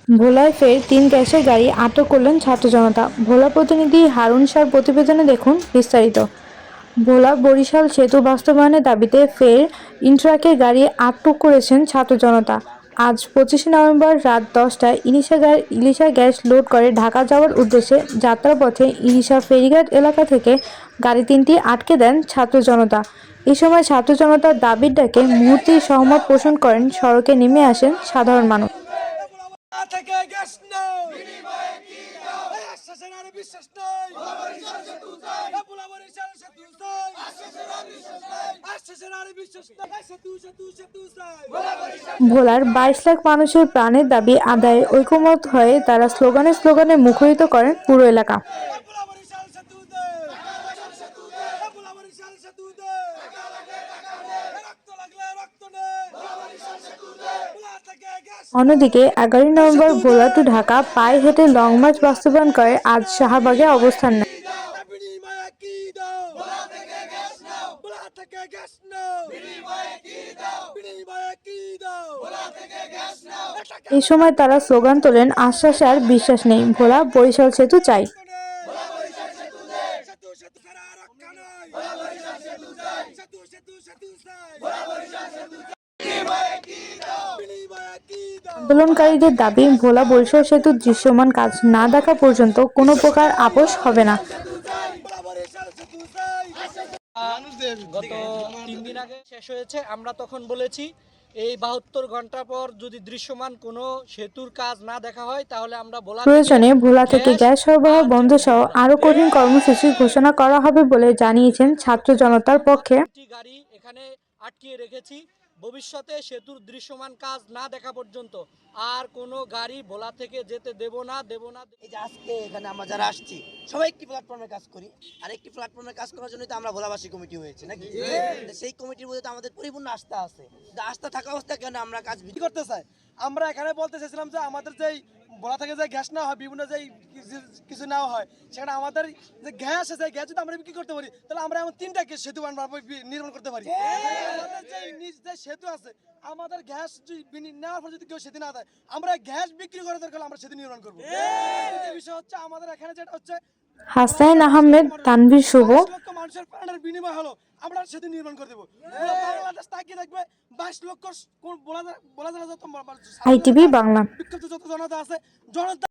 ভোলায় ফের ৩ গ্যাসের গাড়ি আটক করলেন ছাত্র জনতা। ভোলা প্রতিনিধি হারুন শাহর প্রতিবেদনে দেখুন বিস্তারিত। ভোলা বরিশাল সেতু বাস্তবায়নের দাবিতে ফের ইন্ট্রাকের গাড়ি আটক করেছেন ছাত্র জনতা। আজ ২৫শে নভেম্বর রাত ১০টায় ইলিশা গ্যাস লোড করে ঢাকা যাওয়ার উদ্দেশ্যে যাত্রাপথে ইলিশা ফেরিঘাট এলাকা থেকে গাড়ি ৩টি আটকে দেন ছাত্র জনতা। এ সময় ছাত্র জনতার দাবির ডাকে মুহূর্তেই সহমত পোষণ করেন, সড়কে নেমে আসেন সাধারণ মানুষ। থেকে গ্যাস নাও বিনিময়ে কি দাও আশ্বাসের আর বিশ্বাস নাই বরিশাল সেতু চাই বরিশাল সেতু চাই আশ্বাসের আর বিশ্বাস নাই সেতু সেতু সেতু চাই ভোলার ২২ লাখ মানুষের প্রাণের দাবি আদায়ে ঐকমত্য হয়ে তারা স্লোগানে মুখরিত করেন পুরো এলাকা। বরিশাল সেতু দে বরিশাল সেতু দে রক্ত লাগলে রক্ত নে বরিশাল সেতু দে থেকে গ্যাস। অন্যদিকে ১১ নভেম্বর ভোলা টু ঢাকা পায়ে হেঁটে লং মার্চ বাস্তবায়ন করে আজ শাহবাগে অবস্থান নেয়। বিনিময়ে কি দাও ভোলা থেকে গ্যাস নাও ভোলা থেকে গ্যাস নাও বিনিময়ে কি দাও বিনিময়ে কি দাও ভোলা থেকে গ্যাস নাও এই সময় তারা স্লোগান তোলেন, আশ্বাসে আর বিশ্বাস নেই, ভোলা বরিশাল সেতু চাই। ভোলা বরিশাল সেতু চাই সেতু সেতু ছাড়া রক্ষা নাই ভোলা বরিশাল সেতু চাই সেতু সেতু সেতু চাই ভোলা বরিশাল সেতু চাই বিনিময়ে কি দাও বিনিময়ে কি দাও। আন্দোলনকারীদের দাবি, ভোলা বরিশাল সেতুর দৃশ্যমান কাজ না দেখা পর্যন্ত কোনো প্রকার আপোষ হবে না। গত ৩ দিন আগে শেষ হয়েছে। আমরা তখন বলেছি এই ৭২ ঘন্টা পর যদি দৃশ্যমান কোনো সেতুর কাজ না দেখা হয় তাহলে আমরা প্রয়োজনে ভোলা থেকে গ্যাস সরবরাহ বন্ধ সহ আরও কঠিন কর্মসূচি ঘোষণা করা হবে বলে জানিয়েছেন ছাত্র জনতার পক্ষে। গাড়ি এখানে আটকিয়ে রেখেছি। ভবিষ্যতে সেতুর দৃশ্যমান কাজ না দেখা পর্যন্ত আর কোনো গাড়ি ভোলা থেকে যেতে দেব না। এই যে আজকে এখানে আমরা যারা আসছি সবাই একটি প্ল্যাটফর্মে কাজ করি, আর একটি প্ল্যাটফর্মে কাজ করার জন্যই তো আমরা ভোলাবাসী কমিটি হয়েছে নাকি। সেই কমিটির মধ্যে তো আমাদের পরিপূর্ণ আস্থা আছে। আস্থা থাকা অবস্থায় কেন আমরা কাজ করতে চাই? আমরা এখানে বলতে চাইছিলাম যে আমাদের যেই ভোলা থেকে যে গ্যাস নেওয়া হয়, বিভিন্ন যেই কিছু নেওয়া হয়, সেখানে আমাদের যে গ্যাস আছে, গ্যাস যদি আমরা বিক্রি করতে পারি তাহলে আমরা এমন ৩টা সেতু নির্মাণ করতে পারি। আমাদের যে সেতু আছে, আমাদের গ্যাস নেওয়ার পর যদি কেউ সেতু না দেয়, আমরা গ্যাস বিক্রি করে দরকার আমরা সেতু নির্মাণ করবো। বিষয় হচ্ছে আমাদের এখানে যেটা হচ্ছে হাসান আহমেদ, তানভীর শুভ, মানুষের প্রাণের বিনিময় হলো আমরা সেতু নির্মাণ করে দেবো। বাংলাদেশ তাকিয়ে দেখবে ২২ লক্ষ বলা আইটিভি বাংলা। বিক্ষুব্ধ যত জনতা আছে, জনতা